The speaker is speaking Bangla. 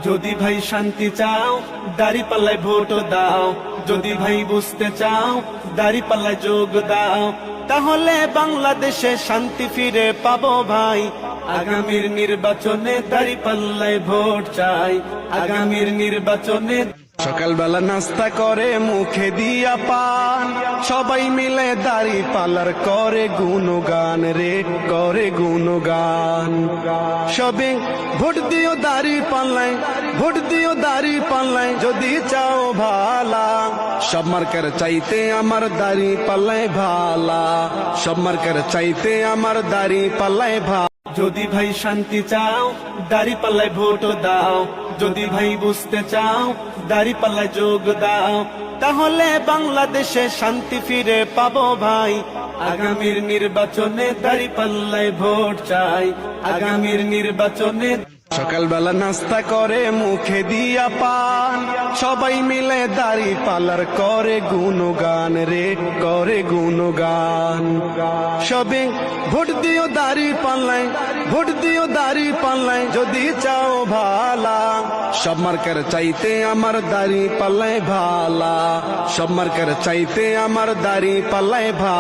যদি ভাই শান্তি চাও দাঁড়িপাল্লায় ভোট দাও, যদি ভাই বুঝতে চাও দাঁড়িপাল্লায় যোগ দাও, তাহলে বাংলাদেশে শান্তি ফিরে পাবো ভাই। আগামীর নির্বাচনে দাঁড়িপাল্লায় ভোট চাই, আগামীর নির্বাচনে। সকালবেলা নাস্তা করে মুখে দিয়া পান, সবাই মিলে দাঁড়িপাল্লার করে গুণগান রে, করে গুণগান। সবে ভোট দিও দাঁড়িপাল্লায়, ভোট দিও দাঁড়িপাল্লায়, যদি চাও ভালা। সব মার্কার চাইতে আমার দাঁড়িপাল্লায় ভালা, সব মার্কার চাইতে আমার দাঁড়িপাল্লায় ভালা। যদি ভাই শান্তি চাও দাঁড়িপাল্লায় ভোট দাও, যদি ভাই বুঝতে চাও দাঁড়িপাল্লায় যোগ দাও, তাহলে বাংলাদেশে শান্তি ফিরে পাবো ভাই। আগামীর নির্বাচনে দাঁড়িপাল্লায় ভোট চাই, আগামীর নির্বাচনে। সকালবেলা নাস্তা করে মুখে দিয়া পান, সবাই মিলে দাঁড়িপাল্লার করে গুণগান রে, করে গুণগান। সবে ভোট দিও দাঁড়িপাল্লায়, ভোট দিও দাঁড়িপাল্লায়, যদি চাও ভালা। সব মার্কার চাইতে আমার দাঁড়িপাল্লায় ভালা, সব মার্কার চাইতে আমার দাঁড়িপাল্লায় ভালা।